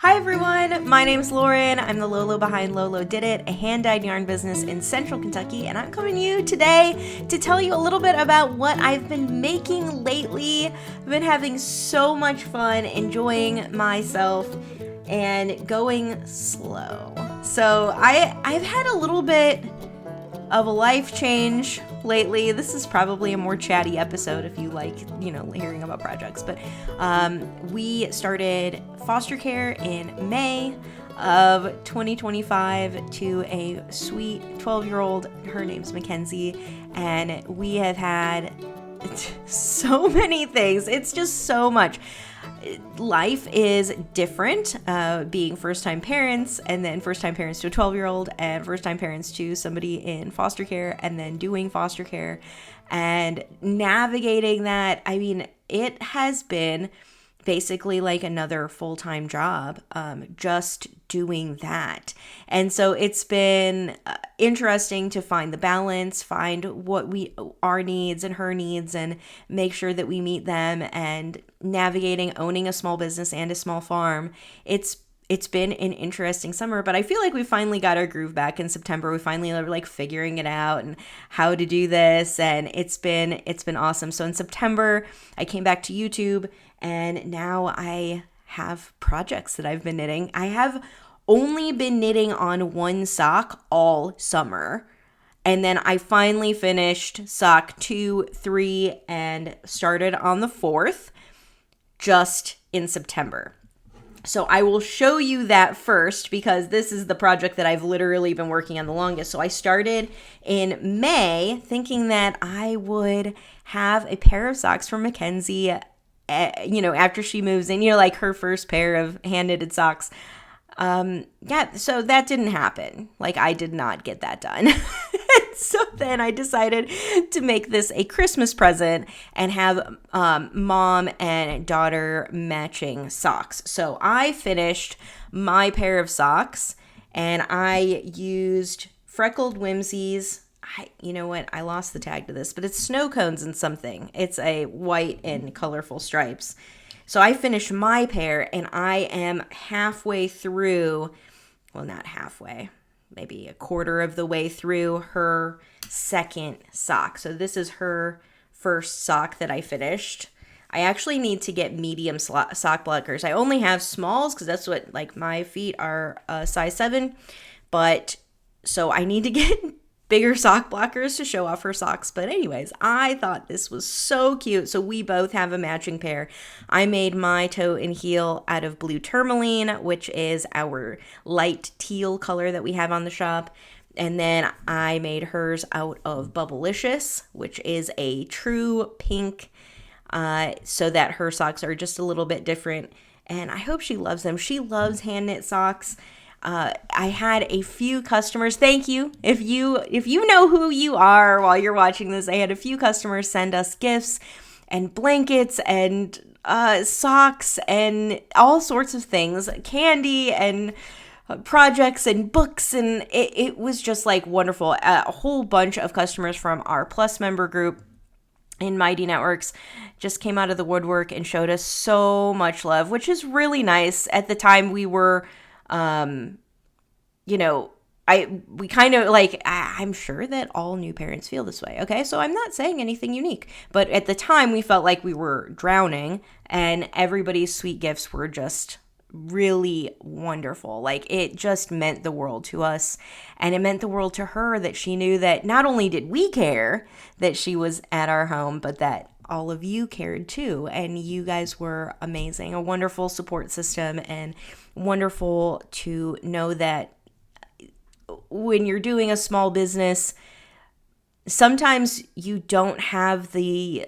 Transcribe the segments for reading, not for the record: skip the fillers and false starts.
Hi everyone, my name's Lauren. I'm the Lolo behind lolodidit, a hand-dyed yarn business in central Kentucky, and I'm coming to you today to tell you a little bit about what I've been making lately. I've been having so much fun, enjoying myself, and going slow. So I've had a little bit of a life change lately. This is probably a more chatty episode if you like, hearing about projects. But we started foster care in May of 2025 to a sweet 12-year-old. Her name's Mackenzie, and we have had so many things. It's just so much. Life is different, being first-time parents, and then first-time parents to a 12-year-old, and first-time parents to somebody in foster care, and then doing foster care, and navigating that. I mean, it has been basically like another full-time job, just doing that. And so it's been interesting to find the balance, find what our needs and her needs, and make sure that we meet them, and navigating owning a small business and a small farm. It's been an interesting summer, but I feel like we finally got our groove back in September. We finally are like figuring it out and how to do this, and it's been awesome. So in September, I came back to YouTube, and now I have projects that I've been knitting. I have only been knitting on one sock all summer. And then I finally finished sock 2, 3, and started on the 4th just in September. So I will show you that first, because this is the project that I've literally been working on the longest. So I started in May thinking that I would have a pair of socks for Mackenzie, after she moves in, like her first pair of hand knitted socks. So that didn't happen. Like, I did not get that done. So then I decided to make this a Christmas present and have mom and daughter matching socks. So I finished my pair of socks, and I used Freckled Whimsies. I lost the tag to this, but it's Snowcones and something. It's a white and colorful stripes. So I finished my pair, and I am halfway through, well, not halfway, maybe a quarter of the way through her second sock. So this is her first sock that I finished. I actually need to get medium sock blockers. I only have smalls because that's what, my feet are size 7. But so I need to get bigger sock blockers to show off her socks. But anyways, I thought this was so cute. So we both have a matching pair. I made my toe and heel out of blue tourmaline, which is our light teal color that we have on the shop. And then I made hers out of Bubblicious, which is a true pink, so that her socks are just a little bit different. And I hope she loves them. She loves hand knit socks. I had a few customers. Thank you. If you know who you are while you're watching this, I had a few customers send us gifts and blankets and socks and all sorts of things, candy and projects and books, and it was just wonderful. A whole bunch of customers from our Plus member group in Mighty Networks just came out of the woodwork and showed us so much love, which is really nice. At the time we were I'm sure that all new parents feel this way. Okay. So I'm not saying anything unique, but at the time we felt like we were drowning, and everybody's sweet gifts were just really wonderful. It just meant the world to us, and it meant the world to her that she knew that not only did we care that she was at our home, but that all of you cared too, and you guys were amazing, a wonderful support system, and wonderful to know that when you're doing a small business, sometimes you don't have the,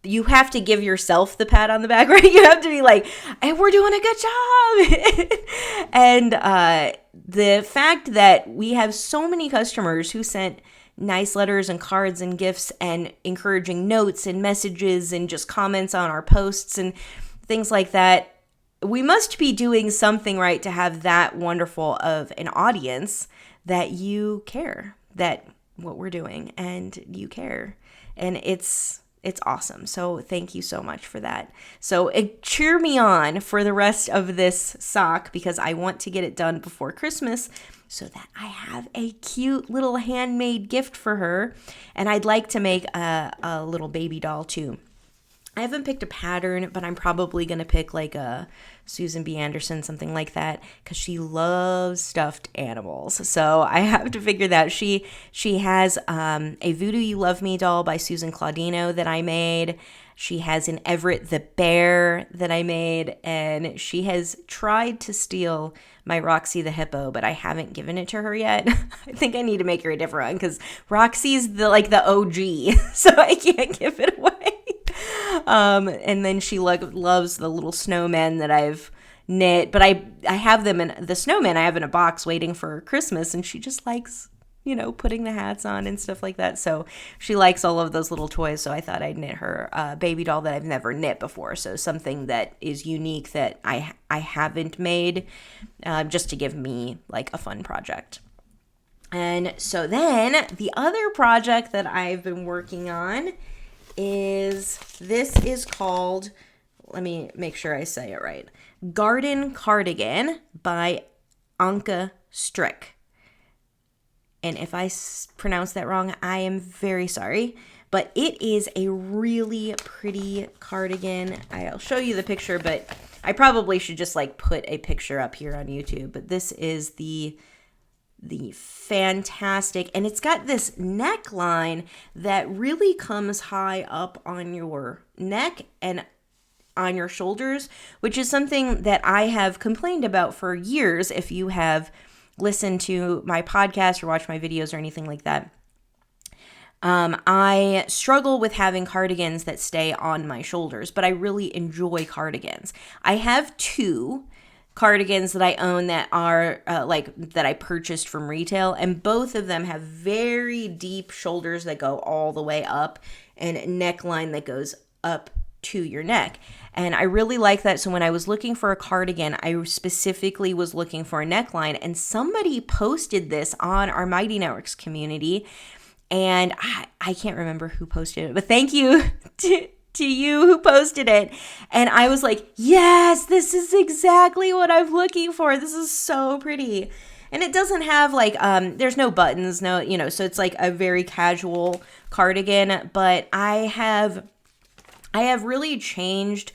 you have to give yourself the pat on the back, right? You have to be like, hey, we're doing a good job. And the fact that we have so many customers who sent nice letters and cards and gifts and encouraging notes and messages and just comments on our posts and things like that, we must be doing something right to have that wonderful of an audience that you care that what we're doing and you care. And it's it's awesome. So thank you so much for that. So cheer me on for the rest of this sock because I want to get it done before Christmas so that I have a cute little handmade gift for her. And I'd like to make a little baby doll too. I haven't picked a pattern, but I'm probably going to pick like a Susan B. Anderson, something like that, because she loves stuffed animals. So I have to figure that. She has a Voodoo You Love Me doll by Susan Claudino that I made. She has an Everett the Bear that I made, and she has tried to steal my Roxy the Hippo, but I haven't given it to her yet. I think I need to make her a different one because Roxy's the OG, so I can't give it away. And then she loves the little snowmen that I've knit, but I have them in the snowmen I have in a box waiting for Christmas, and she just likes, putting the hats on and stuff like that. So she likes all of those little toys. So I thought I'd knit her a baby doll that I've never knit before. So something that is unique that I haven't made, just to give me like a fun project. And so then the other project that I've been working on this is called, let me make sure I say it right, Garden Cardigan by Ankestrick. And if I pronounce that wrong, I am very sorry. But it is a really pretty cardigan. I'll show you the picture, but I probably should just like put a picture up here on YouTube. But this is the fantastic, and it's got this neckline that really comes high up on your neck and on your shoulders, which is something that I have complained about for years. If you have listened to my podcast or watched my videos or anything like that, I struggle with having cardigans that stay on my shoulders, but I really enjoy cardigans. I have two cardigans that I own that are that I purchased from retail, and both of them have very deep shoulders that go all the way up and a neckline that goes up to your neck. And I really like that. So when I was looking for a cardigan, I specifically was looking for a neckline, and somebody posted this on our Mighty Networks community, and I can't remember who posted it, but thank you to you who posted it. And I was like, yes, this is exactly what I'm looking for. This is so pretty. And it doesn't have like, there's no buttons, so it's like a very casual cardigan, but I have really changed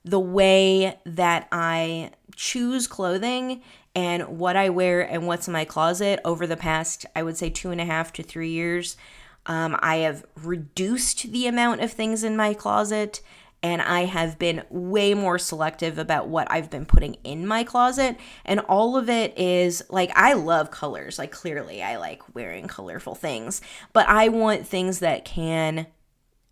the way that I choose clothing and what I wear and what's in my closet over the past, I would say 2.5 to 3 years. I have reduced the amount of things in my closet, and I have been way more selective about what I've been putting in my closet. And all of it is like, I love colors. Like, clearly I like wearing colorful things, but I want things that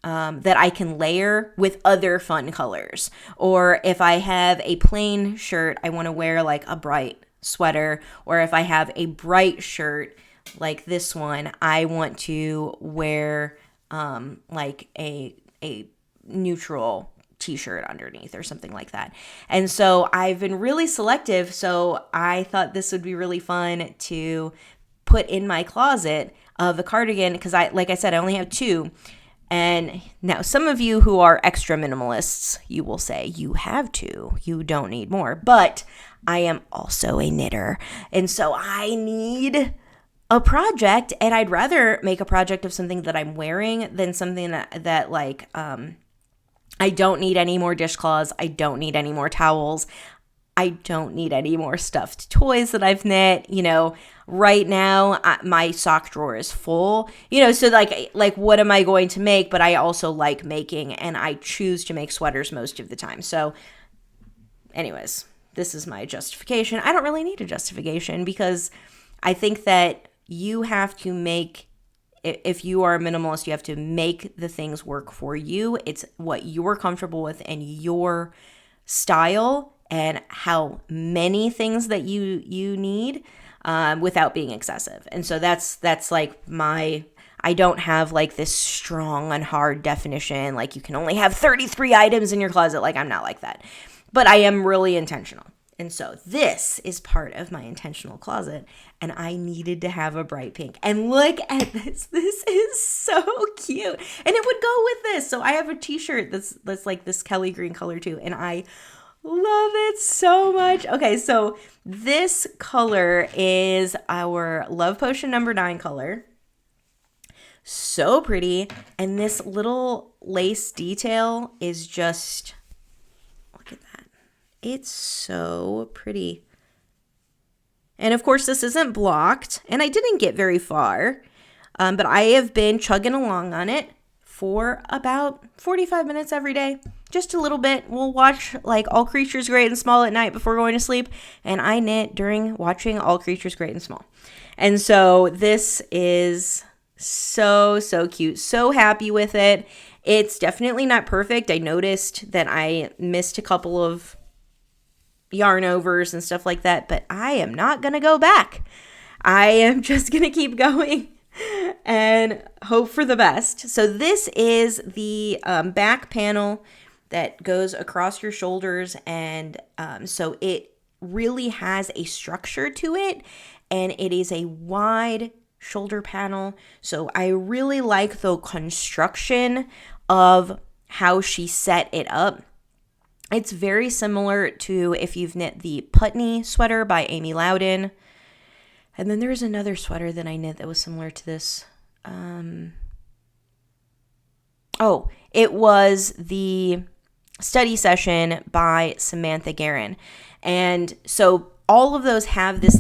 I can layer with other fun colors. Or if I have a plain shirt, I want to wear like a bright sweater. Or if I have a bright shirt like this one, I want to wear like a neutral t-shirt underneath or something like that. And so I've been really selective. So I thought this would be really fun to put in my closet of a cardigan, because like I said, I only have two. And now some of you who are extra minimalists, you will say you have two, you don't need more. But I am also a knitter, and so I need a project, and I'd rather make a project of something that I'm wearing than something that like, I don't need any more dishcloths. I don't need any more towels. I don't need any more stuffed toys that I've knit. Right now my sock drawer is full, so like what am I going to make? But I also like making, and I choose to make sweaters most of the time. So anyways, this is my justification. I don't really need a justification, because I think that you have to make, if you are a minimalist, you have to make the things work for you. It's what you're comfortable with and your style and how many things that you need, without being excessive. And so that's like I don't have like this strong and hard definition, like you can only have 33 items in your closet. Like, I'm not like that, but I am really intentional. And so this is part of my intentional closet, and I needed to have a bright pink. And look at this. This is so cute. And it would go with this. So I have a t-shirt that's like this Kelly green color too, and I love it so much. Okay, so this color is our Love Potion number 9 color. So pretty. And this little lace detail is just, look at that. It's so pretty. And of course, this isn't blocked, and I didn't get very far, but I have been chugging along on it for about 45 minutes every day. Just a little bit. We'll watch like All Creatures Great and Small at night before going to sleep, and I knit during watching All Creatures Great and Small. And so this is so cute. So happy with it. It's definitely not perfect. I noticed that I missed a couple of yarn overs and stuff like that, but I am not gonna go back. I am just gonna keep going and hope for the best. So this is the back panel that goes across your shoulders, and so it really has a structure to it, and it is a wide shoulder panel. So I really like the construction of how she set it up. It's very similar to if you've knit the Putney sweater by Ami Lowden. And then there's another sweater that I knit that was similar to this. It was the Study Session by Samantha Guerin. And so all of those have this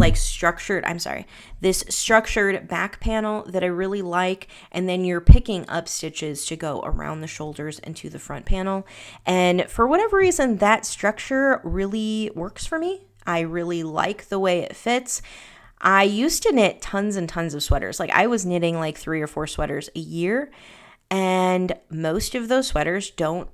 this structured back panel that I really like. And then you're picking up stitches to go around the shoulders and to the front panel. And for whatever reason, that structure really works for me. I really like the way it fits. I used to knit tons and tons of sweaters. Like I was knitting like 3 or 4 sweaters a year, and most of those sweaters don't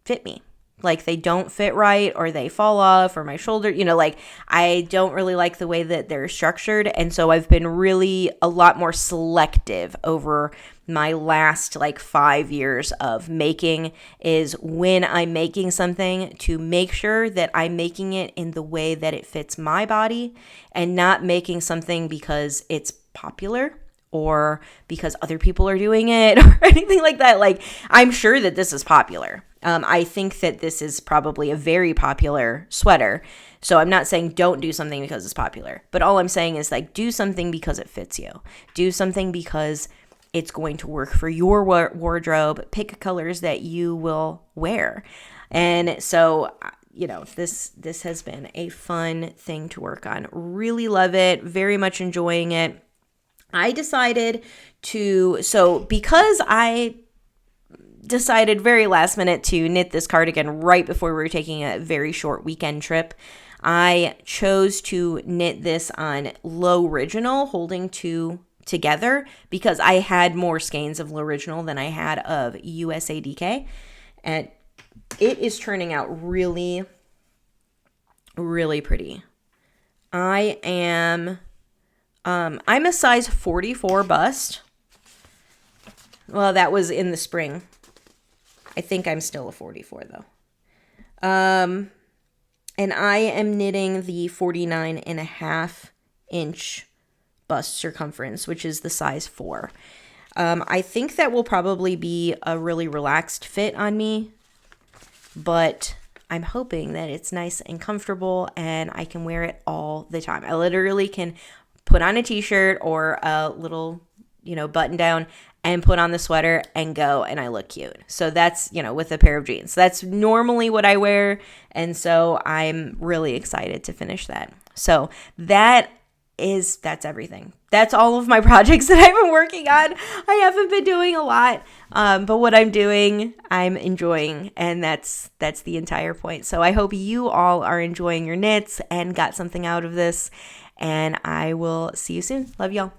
fit me. Like they don't fit right, or they fall off, or my shoulder, like I don't really like the way that they're structured. And so I've been really a lot more selective over my last like 5 years of making, is when I'm making something to make sure that I'm making it in the way that it fits my body, and not making something because it's popular or because other people are doing it or anything like that. Like I'm sure that this is popular. I think that this is probably a very popular sweater. So I'm not saying don't do something because it's popular, but all I'm saying is like do something because it fits you. Do something because it's going to work for your wardrobe. Pick colors that you will wear. And so, this has been a fun thing to work on. Really love it. Very much enjoying it. I decided because I decided very last minute to knit this cardigan right before we were taking a very short weekend trip, I chose to knit this on low original, holding 2 together, because I had more skeins of low original than I had of USADK, and it is turning out really, really pretty. I'm a size 44 bust. Well, that was in the spring. I think I'm still a 44 though. And I am knitting the 49.5 inch bust circumference, which is the size 4. I think that will probably be a really relaxed fit on me, but I'm hoping that it's nice and comfortable and I can wear it all the time. I literally can put on a t-shirt or a little, button down and put on the sweater and go, and I look cute. So that's, with a pair of jeans. That's normally what I wear, and so I'm really excited to finish that. So that's everything. That's all of my projects that I've been working on. I haven't been doing a lot, but what I'm doing, I'm enjoying, and that's the entire point. So I hope you all are enjoying your knits and got something out of this, and I will see you soon. Love y'all.